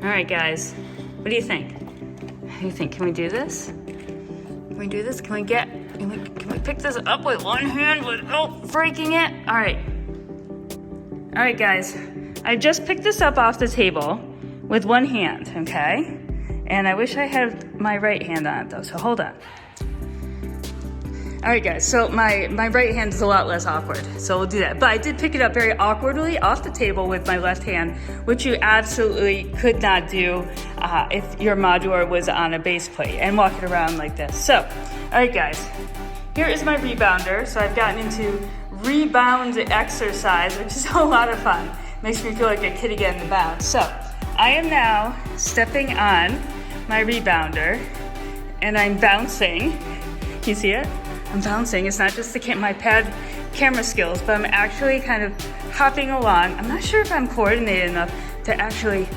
All right, guys, what do you think? What do you think? Can we do this? Can we do this? Can we pick this up with one hand without breaking it? All right, guys. I just picked this up off the table with one hand, okay? And I wish I had my right hand on it though, so hold on. All right, guys, so my right hand is a lot less awkward, so we'll do that. But I did pick it up very awkwardly off the table with my left hand, which you absolutely could not do if your modular was on a base plate, and walk it around like this. So, all right, guys, here is my rebounder. So I've gotten into rebound exercise, which is a lot of fun. Makes me feel like a kid again in the bounce. So I am now stepping on my rebounder, and I'm bouncing. Can you see it? I'm bouncing. It's not just my pad camera skills, but I'm actually kind of hopping along. I'm not sure if I'm coordinated enough to actually...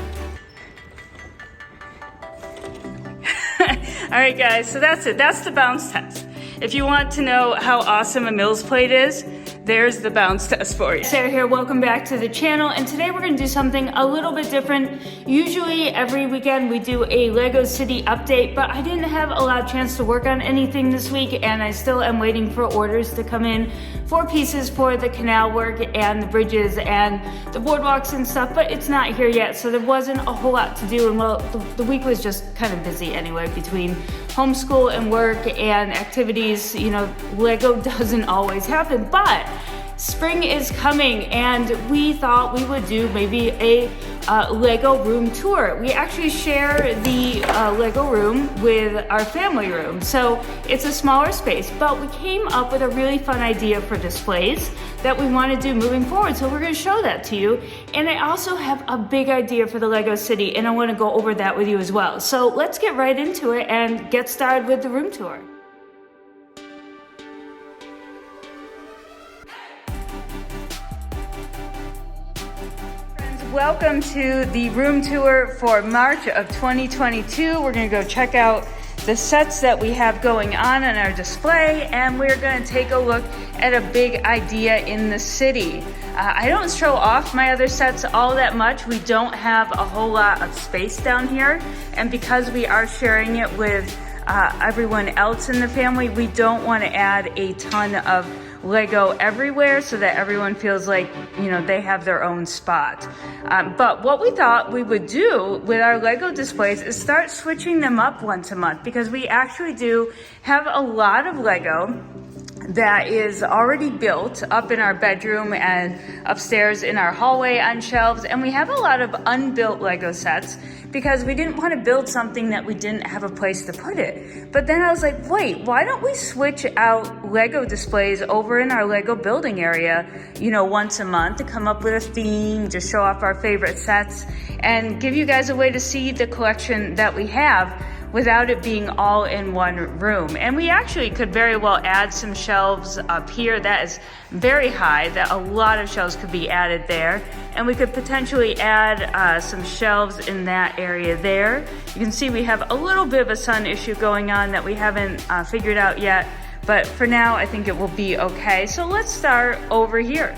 All right, guys, so that's it. That's the bounce test. If you want to know how awesome a Mills plate is, there's the bounce test for you. Sarah here, welcome back to the channel, and today we're gonna do something a little bit different. Usually every weekend we do a Lego City update, but I didn't have a lot of chance to work on anything this week, and I still am waiting for orders to come in for pieces for the canal work and the bridges and the boardwalks and stuff, but it's not here yet, so there wasn't a whole lot to do, and well, the week was just kind of busy anyway between homeschool and work and activities. You know, Lego doesn't always happen, but spring is coming, and we thought we would do maybe a Lego room tour. We actually share the Lego room with our family room, so it's a smaller space, but we came up with a really fun idea for displays that we want to do moving forward, so we're going to show that to you. And I also have a big idea for the Lego City, and I want to go over that with you as well. So let's get right into it and get started with the room tour. Welcome to the room tour for March of 2022. We're going to go check out the sets that we have going on our display, and we're going to take a look at a big idea in the city. I don't show off my other sets all that much. We don't have a whole lot of space down here, and because we are sharing it with everyone else in the family, we don't want to add a ton of Lego everywhere so that everyone feels like, you know, they have their own spot. But what we thought we would do with our Lego displays is start switching them up once a month, because we actually do have a lot of Lego that is already built up in our bedroom and upstairs in our hallway on shelves, and we have a lot of unbuilt Lego sets because we didn't want to build something that we didn't have a place to put it. But then I was like, wait, why don't we switch out Lego displays over in our Lego building area, you know, once a month, to come up with a theme, to show off our favorite sets, and give you guys a way to see the collection that we have without it being all in one room. And we actually could very well add some shelves up here. That is very high, that a lot of shelves could be added there. And we could potentially add some shelves in that area there. You can see we have a little bit of a sun issue going on that we haven't figured out yet, but for now I think it will be okay. So let's start over here.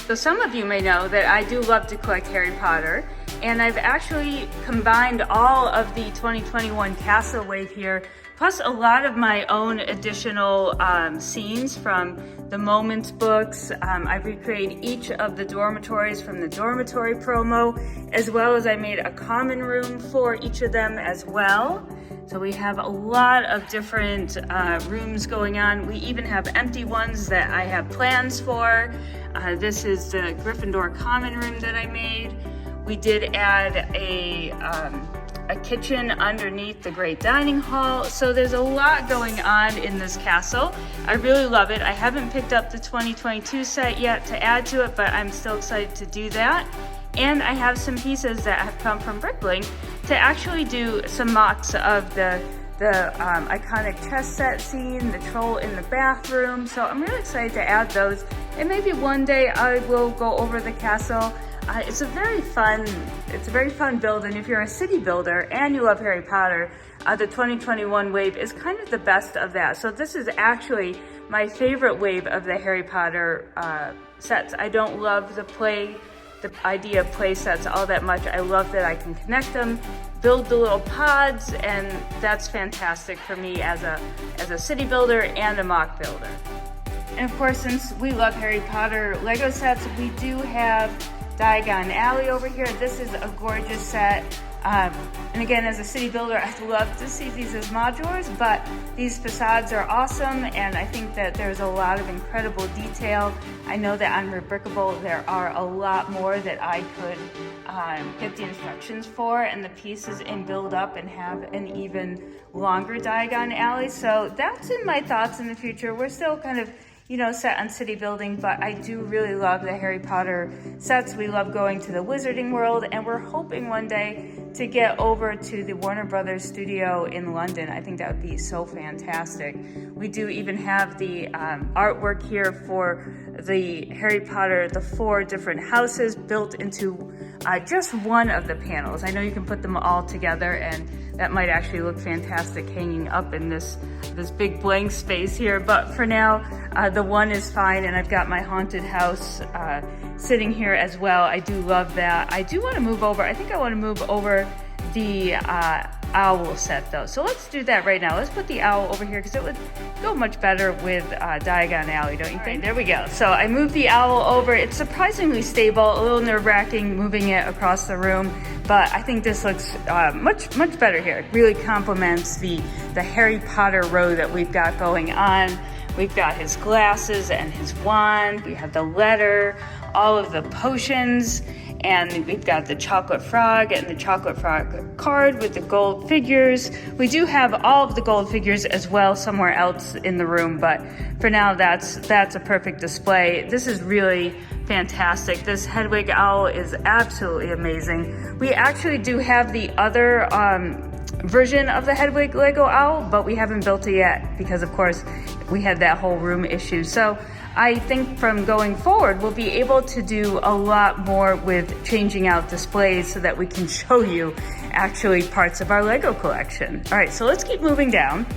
So some of you may know that I do love to collect Harry Potter, and I've actually combined all of the 2021 Castle Wave here, plus a lot of my own additional scenes from the Moments books. I've recreated each of the dormitories from the dormitory promo, as well as I made a common room for each of them as well. So we have a lot of different rooms going on. We even have empty ones that I have plans for. This is the Gryffindor common room that I made. We did add a kitchen underneath the great dining hall. So there's a lot going on in this castle. I really love it. I haven't picked up the 2022 set yet to add to it, but I'm still excited to do that. And I have some pieces that have come from Bricklink to actually do some mocks of the iconic chess set scene, the troll in the bathroom. So I'm really excited to add those. And maybe one day I will go over the castle. It's a very fun build, and if you're a city builder and you love Harry Potter, the 2021 wave is kind of the best of that. So this is actually my favorite wave of the Harry Potter sets. I don't love the play the idea of play sets all that much. I love that I can connect them, build the little pods, and that's fantastic for me as a city builder and a MOC builder. And of course, since we love Harry Potter Lego sets, we do have Diagon Alley over here. This is a gorgeous set. And again, as a city builder, I'd love to see these as modulars, but these facades are awesome, and I think that there's a lot of incredible detail. I know that on Rebrickable, there are a lot more that I could get the instructions for and the pieces and build up and have an even longer Diagon Alley. So that's in my thoughts in the future. We're still kind of set on city building, but I do really love the Harry Potter sets. We love going to the Wizarding World, and we're hoping one day to get over to the Warner Brothers studio in London. I think that would be so fantastic. We do even have the artwork here for the Harry Potter, the 4 different houses built into just one of the panels. I know you can put them all together, and that might actually look fantastic hanging up in this big blank space here. But for now, the one is fine, and I've got my haunted house sitting here as well. I do love that. I do want to move over. I think I want to move over the owl set though. So let's do that right now. Let's put the owl over here because it would go much better with Diagon Alley, don't you think? Right, there we go. So I moved the owl over. It's surprisingly stable, a little nerve-wracking moving it across the room, but I think this looks much better here. It really complements the Harry Potter row that we've got going on. We've got his glasses and his wand. We have the letter, all of the potions, and we've got the chocolate frog and the chocolate frog card with the gold figures. We do have all of the gold figures as well somewhere else in the room, but for now that's a perfect display. This is really fantastic. This Hedwig owl is absolutely amazing. We actually do have the other version of the Hedwig Lego owl, but we haven't built it yet because of course we had that whole room issue. So I think from going forward, we'll be able to do a lot more with changing out displays so that we can show you actually parts of our Lego collection. All right, so let's keep moving down.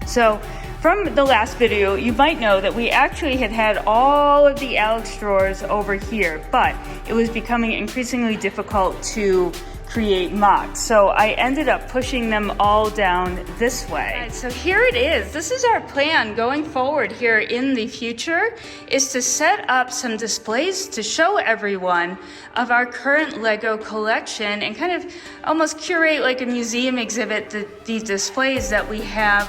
So from the last video, you might know that we actually had all of the Alex drawers over here, but it was becoming increasingly difficult to create MOCs. So I ended up pushing them all down this way. All right, so here it is. This is our plan going forward here in the future, is to set up some displays to show everyone of our current Lego collection and kind of almost curate like a museum exhibit, these displays that we have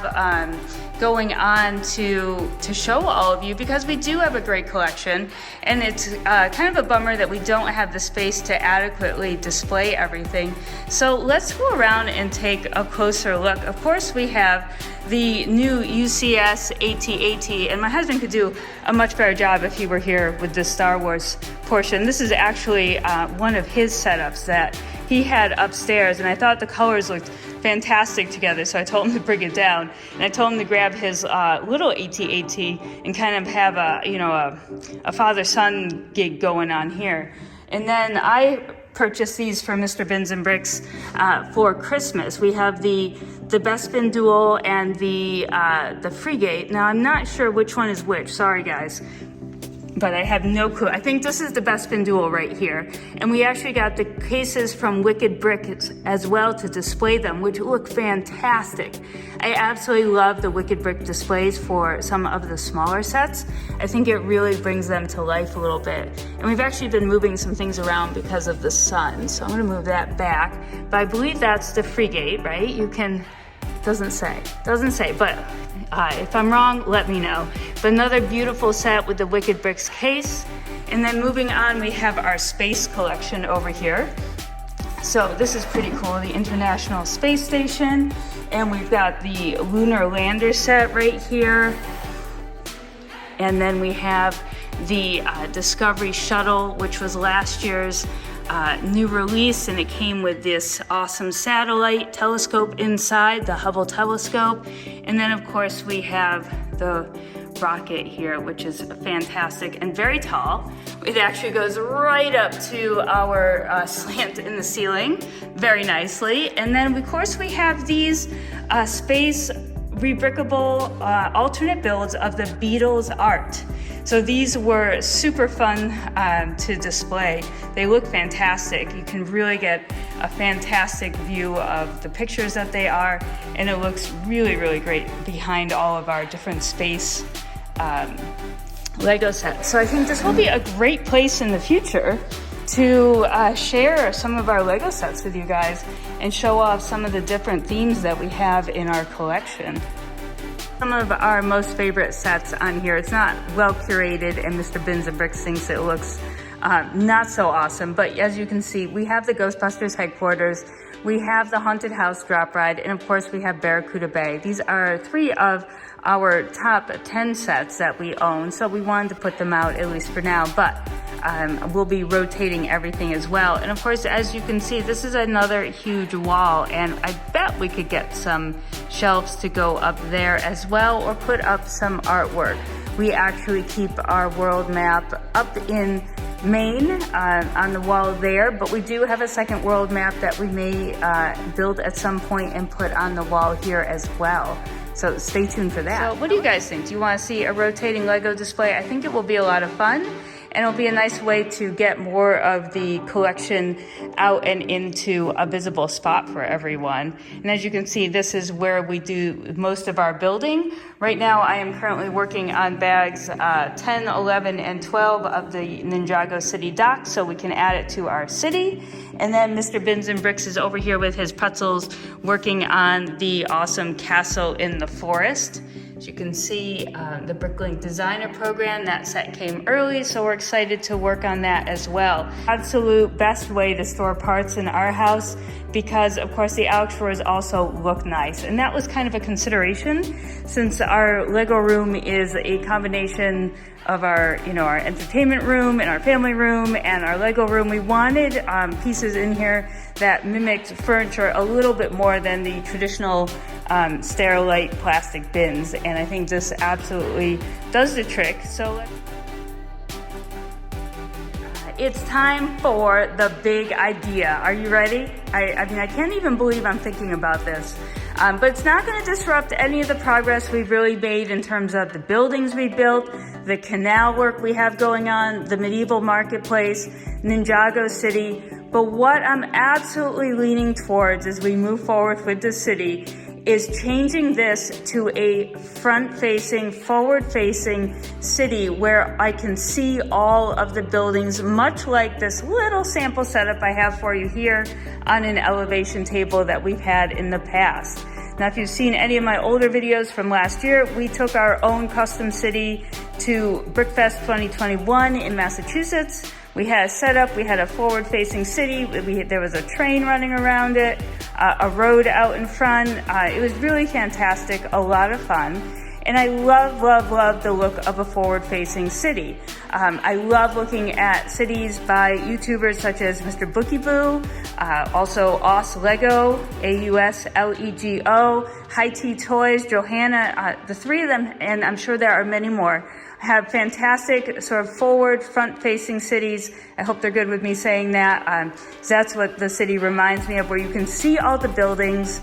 going on to show all of you, because we do have a great collection, and it's kind of a bummer that we don't have the space to adequately display everything. So let's go around and take a closer look. Of course, we have the new UCS AT-AT, and my husband could do a much better job if he were here with the Star Wars portion. This is actually one of his setups that he had upstairs, and I thought the colors looked fantastic together, so I told him to bring it down, and I told him to grab his little AT-AT and kind of have a father-son gig going on here. And then I purchased these for Mr. Bins and Bricks for Christmas. We have the Bespin Duel and the Frigate. Now I'm not sure which one is which, sorry guys, but I have no clue. I think this is the Bespin Duel right here. And we actually got the cases from Wicked Brick as well to display them, which look fantastic. I absolutely love the Wicked Brick displays for some of the smaller sets. I think it really brings them to life a little bit. And we've actually been moving some things around because of the sun. So I'm gonna move that back. But I believe that's the Frigate, right? You can, doesn't say, but if I'm wrong, let me know. But another beautiful set with the Wicked Bricks case. And then moving on, we have our space collection over here. So this is pretty cool, the International Space Station. And we've got the Lunar Lander set right here. And then we have the Discovery Shuttle, which was last year's new release, and it came with this awesome satellite telescope inside, the Hubble telescope. And then of course we have the rocket here, which is fantastic and very tall. It actually goes right up to our slant in the ceiling very nicely. And then of course we have these space rebrickable alternate builds of the Beatles art. So these were super fun to display. They look fantastic. You can really get a fantastic view of the pictures that they are, and it looks really, really great behind all of our different space Lego sets. So I think this will be a great place in the future to share some of our Lego sets with you guys and show off some of the different themes that we have in our collection. Some of our most favorite sets on here. It's not well curated, and Mr. Bins and Bricks thinks it looks not so awesome, but as you can see, we have the Ghostbusters headquarters, we have the Haunted House drop ride, and of course we have Barracuda Bay. These are 3 of our top 10 sets that we own, so we wanted to put them out at least for now, but we'll be rotating everything as well. And of course, as you can see, this is another huge wall, and I bet we could get some shelves to go up there as well, or put up some artwork. We actually keep our world map up in Maine on the wall there, but we do have a second world map that we may build at some point and put on the wall here as well. So stay tuned for that. So what do you guys think? Do you want to see a rotating Lego display? I think it will be a lot of fun, and it'll be a nice way to get more of the collection out and into a visible spot for everyone. And as you can see, this is where we do most of our building. Right now, I am currently working on bags 10, 11, and 12 of the Ninjago City dock, so we can add it to our city. And then Mr. Bins and Bricks is over here with his pretzels, working on the awesome castle in the forest. As you can see, the Bricklink Designer Program, that set came early, so we're excited to work on that as well. Absolute best way to store parts in our house, because of course the Alex drawers also look nice. And that was kind of a consideration, since our Lego room is a combination of our, our entertainment room and our family room and our Lego room. We wanted pieces in here that mimicked furniture a little bit more than the traditional Sterilite plastic bins, and I think this absolutely does the trick. So it's time for the big idea. Are you ready? I mean, I can't even believe I'm thinking about this. But it's not going to disrupt any of the progress we've really made in terms of the buildings we built, the canal work we have going on, the medieval marketplace, Ninjago City. But what I'm absolutely leaning towards as we move forward with the city is changing this to a front-facing, forward-facing city where I can see all of the buildings, much like this little sample setup I have for you here on an elevation table that we've had in the past. Now, if you've seen any of my older videos from last year, we took our own custom city to BrickFest 2021 in Massachusetts. We had a setup, we had a forward-facing city, there was a train running around it, a road out in front. It was really fantastic, a lot of fun. And I love, love, love the look of a forward-facing city. I love looking at cities by YouTubers such as Mr. Bookieboo, also Aus Lego, AUSLEGO, High Tea Toys, Johanna, the 3 of them, and I'm sure there are many more, have fantastic sort of forward, front-facing cities. I hope they're good with me saying that. That's what the city reminds me of, where you can see all the buildings,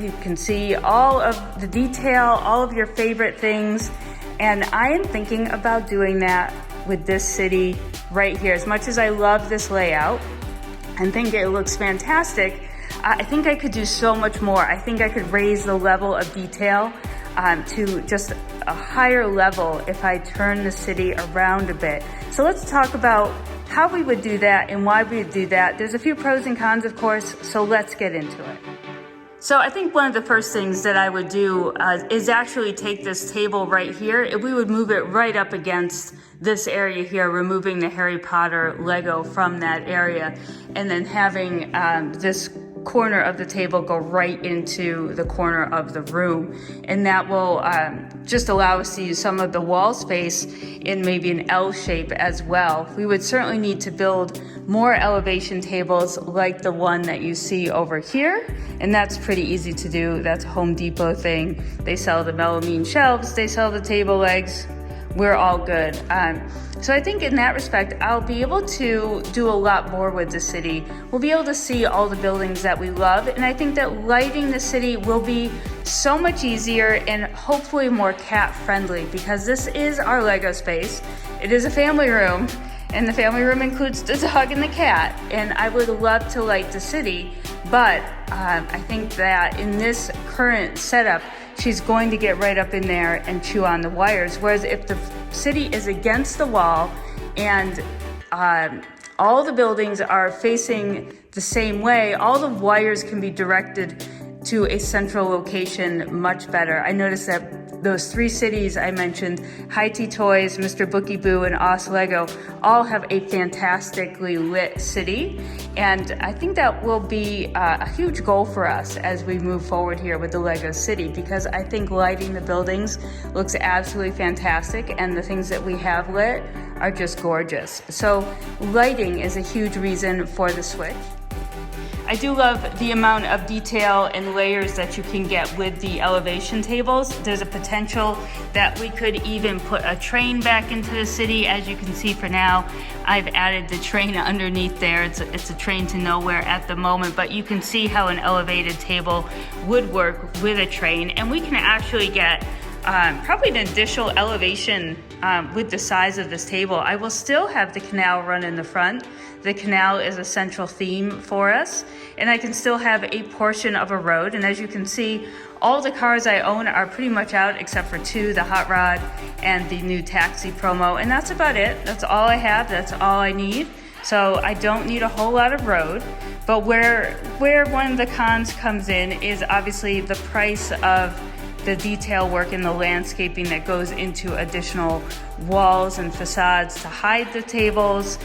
you can see all of the detail, all of your favorite things. And I am thinking about doing that with this city right here. As much as I love this layout and think it looks fantastic, I think I could do so much more. I think I could raise the level of detail to just a higher level if I turn the city around a bit. So let's talk about how we would do that and why we would do that. There's a few pros and cons, of course, so let's get into it. So I think one of the first things that I would do is actually take this table right here. We would move it right up against this area here, removing the Harry Potter Lego from that area, and then having this corner of the table go right into the corner of the room. And that will just allow us to use some of the wall space in maybe an L shape as well. We would certainly need to build more elevation tables like the one that you see over here. And that's pretty easy to do. That's a Home Depot thing. They sell the melamine shelves, they sell the table legs. we're all good. So I think in that respect, I'll be able to do a lot more with the city. We'll be able to see all the buildings that we love, and I think that lighting the city will be so much easier and hopefully more cat friendly, because this is our Lego space. It is a family room, and the family room includes the dog and the cat, and I would love to light the city, but I think that in this current setup, she's going to get right up in there and chew on the wires. Whereas if the city is against the wall and all the buildings are facing the same way, all the wires can be directed to a central location much better. I noticed that those 3 cities I mentioned, High Tea Toys, Mr. Bookie Boo, and Oss Lego, all have a fantastically lit city. And I think that will be a huge goal for us as we move forward here with the Lego City, because I think lighting the buildings looks absolutely fantastic, and the things that we have lit are just gorgeous. So lighting is a huge reason for the switch. I do love the amount of detail and layers that you can get with the elevation tables. There's a potential that we could even put a train back into the city. As you can see, for now, I've added the train underneath there. It's a train to nowhere at the moment, but you can see how an elevated table would work with a train, and we can actually get probably an additional elevation with the size of this table. I will still have the canal run in the front. The canal is a central theme for us, and I can still have a portion of a road. And as you can see, all the cars I own are pretty much out except for 2, the Hot Rod and the new taxi promo, and that's about it. That's all I have, that's all I need. So I don't need a whole lot of road. But where one of the cons comes in is obviously the price of the detail work and the landscaping that goes into additional walls and facades to hide the tables,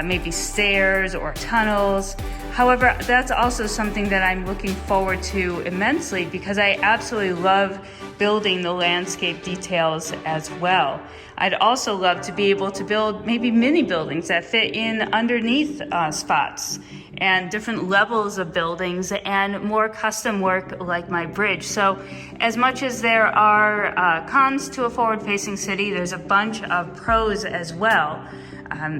maybe stairs or tunnels. However, that's also something that I'm looking forward to immensely, because I absolutely love building the landscape details as well. I'd also love to be able to build maybe mini buildings that fit in underneath spots, and different levels of buildings, and more custom work like my bridge. So as much as there are cons to a forward-facing city, there's a bunch of pros as well.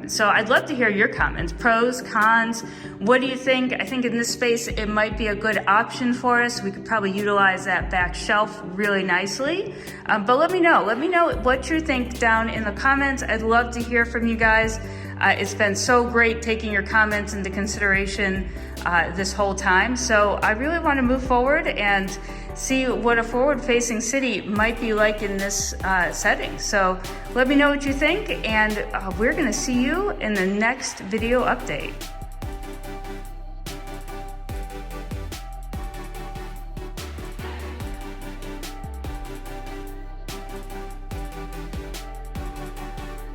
So I'd love to hear your comments. Pros, cons, what do you think? I think in this space, it might be a good option for us. We could probably utilize that back shelf really nicely. But let me know what you think down in the comments. I'd love to hear from you guys. It's been so great taking your comments into consideration this whole time. So I really want to move forward and see what a forward-facing city might be like in this setting. So let me know what you think, and we're going to see you in the next video update.